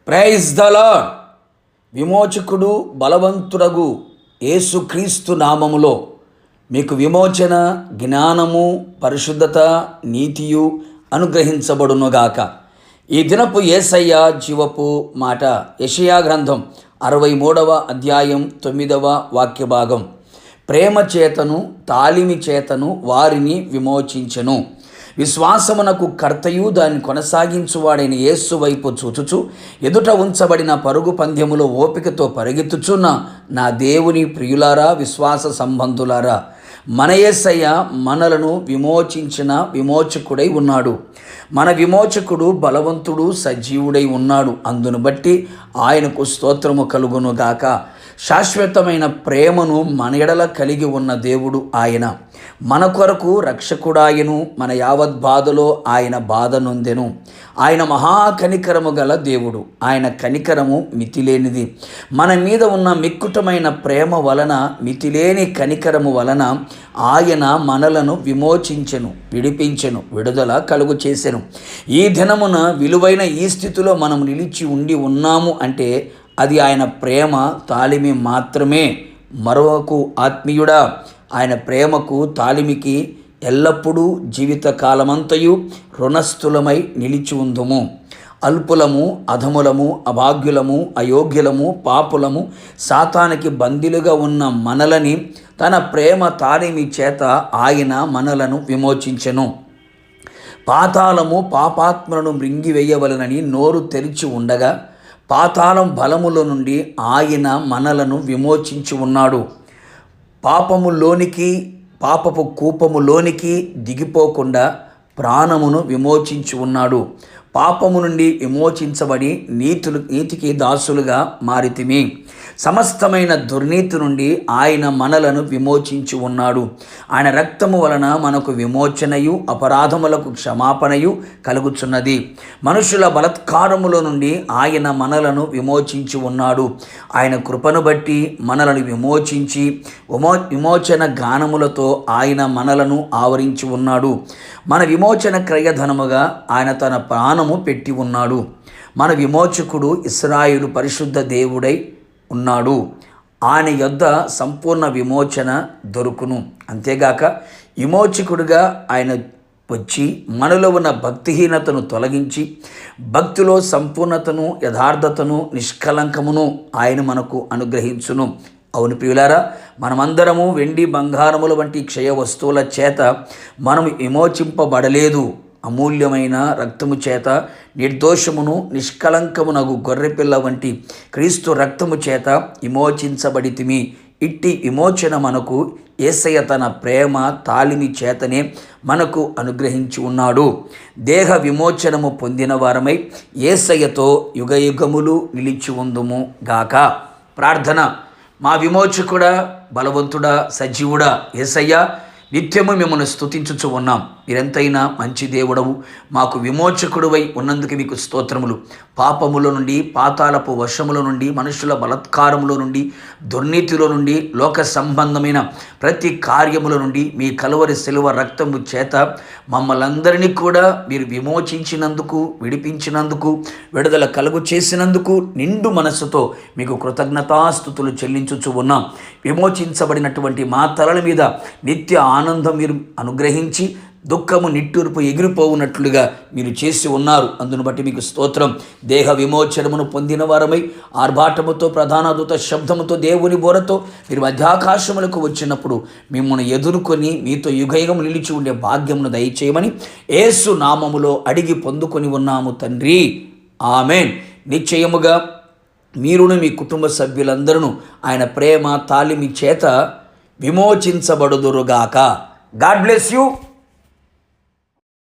Praise the lord. విమోచకుడు బలవంతుడగు యేసుక్రీస్తు నామములో మీకు విమోచన, జ్ఞానము, పరిశుద్ధత, నీతియు అనుగ్రహించబడునుగాక. ఈ దినపు యేసయ్య జీవపు మాట యెషయా గ్రంథం 63వ అధ్యాయం 9వ వాక్య భాగం. ప్రేమ చేతను తాలిమి చేతను వారిని విమోచించెను. విశ్వాసమునకు కర్తయు దాన్ని కొనసాగించువాడైన యేసు వైపు చూచుచు ఎదుట ఉంచబడిన పరుగు పంద్యములో ఓపికతో పరిగెత్తుచున్న నా దేవుని ప్రియులారా, విశ్వాస సంబంధులారా, మన యేసయ్య మనలను విమోచించిన విమోచకుడై ఉన్నాడు. మన విమోచకుడు బలవంతుడు, సజీవుడై ఉన్నాడు. అందును బట్టి ఆయనకు స్తోత్రము కలుగునుగాక. శాశ్వతమైన ప్రేమను మన ఎడల కలిగి ఉన్న దేవుడు ఆయన. మన కొరకు రక్షకుడాయను. మన యావత్ బాధలో ఆయన బాధ నొందెను. ఆయన మహాకనికరము గల దేవుడు. ఆయన కనికరము మితిలేనిది. మన మీద ఉన్న మిక్కుటమైన ప్రేమ వలన, మితిలేని కనికరము వలన ఆయన మనలను విమోచించెను, విడిపించెను, విడుదల కలుగు చేసెను. ఈ దినమున విలువైన ఈ స్థితిలో మనం నిలిచి ఉండి ఉన్నాము అంటే అది ఆయన ప్రేమ తాలిమి మాత్రమే. మరొకకు ఆత్మీయుడా, ఆయన ప్రేమకు తాలిమికి ఎల్లప్పుడూ జీవిత కాలమంతయు రుణస్థులమై నిలిచి ఉందుము. అల్పులము, అధములము, అభాగ్యులము, అయోగ్యులము, పాపులము, సాతానికి బందీలుగా ఉన్న మనలని తన ప్రేమ తాలిమి చేత ఆయన మనలను విమోచించెను. పాతాళము పాపాత్మలను మృంగివేయవలనని నోరు తెరిచి ఉండగా పాతాళం బలముల నుండి ఆయన మనలను విమోచించి ఉన్నాడు. పాపములోనికి, పాపపు కూపములోనికి దిగిపోకుండా ప్రాణమును విమోచించి ఉన్నాడు. పాపము నుండి విమోచించబడి నీతికి దాసులుగా మారితిమి. సమస్తమైన దుర్నీతి నుండి ఆయన మనలను విమోచించి ఉన్నాడు. ఆయన రక్తము వలన మనకు విమోచనయు, అపరాధములకు క్షమాపణయు కలుగుచున్నది. మనుషుల బలత్కారముల నుండి ఆయన మనలను విమోచించి ఉన్నాడు. ఆయన కృపను బట్టి మనలను విమోచించి విమోచన గానములతో ఆయన మనలను ఆవరించి ఉన్నాడు. మన విమోచన క్రయధనముగా ఆయన తన ప్రాణము పెట్టి ఉన్నాడు. మన విమోచకుడు ఇశ్రాయేలు పరిశుద్ధ దేవుడై ఉన్నాడు. ఆయన యొద్ద సంపూర్ణ విమోచన దొరుకును. అంతేగాక విమోచకుడుగా ఆయన వచ్చి మనలో ఉన్న భక్తిహీనతను తొలగించి భక్తిలో సంపూర్ణతను, యథార్థతను, నిష్కలంకమును ఆయన మనకు అనుగ్రహించును. అవును ప్రియులారా, మనమందరము వెండి బంగారముల వంటి క్షయ వస్తువుల చేత మనము విమోచింపబడలేదు. అమూల్యమైన రక్తము చేత, నిర్దోషమును నిష్కలంకమునగు గొర్రెపిల్ల వంటి క్రీస్తు రక్తము చేత విమోచించబడితిమి. ఇట్టి విమోచన మనకు యేసయ్య తన ప్రేమ తాలిమి చేతనే మనకు అనుగ్రహించి ఉన్నాడు. దేహ విమోచనము పొందిన వారమై యేసయ్యతో యుగయుగములు నిలిచి ఉందుము గాక. ప్రార్థన. మా విమోచకుడా, బలవంతుడా, సజీవుడా యేసయ్య, నిత్యము మిమ్మల్ని స్తుతించుచు ఉన్నాం. మీరెంతైనా మంచి దేవుడవు. మాకు విమోచకుడువై ఉన్నందుకు మీకు స్తోత్రములు. పాపముల నుండి, పాతాళపు వశముల నుండి, మనుషుల బలత్కారముల నుండి, దుర్నీతిలో నుండి, లోక సంబంధమైన ప్రతి కార్యముల నుండి మీ కలువరి శిలువ రక్తము చేత మమ్మల్ందరినీ కూడా మీరు విమోచించినందుకు, విడిపించినందుకు, విడుదల కలుగు చేసినందుకు నిండు మనస్సుతో మీకు కృతజ్ఞతాస్తుతులు చెల్లించుచు ఉన్నాం. విమోచించబడినటువంటి మా తలల మీద నిత్య ఆనందం మీరు అనుగ్రహించి దుఃఖము నిట్టూర్పు ఎగిరిపోవునట్లుగా మీరు చేసి ఉన్నారు. అందును బట్టి మీకు స్తోత్రం. దేహ విమోచనమును పొందిన వారమై ఆర్భాటముతో, ప్రధాన దూత శబ్దముతో, దేవుని బోరతో మీరు మధ్యాకాశములకు వచ్చినప్పుడు మిమ్మల్ని ఎదుర్కొని మీతో యుగయుగము నిలిచి ఉండే భాగ్యమును దయచేయమని యేసు నామములో అడిగి పొందుకొని ఉన్నాము తండ్రి. ఆమేన్. నిశ్చయముగా మీరును మీ కుటుంబ సభ్యులందరూ ఆయన ప్రేమ తాలిమి చేత విమోచించబడుదురుగాక. God bless you.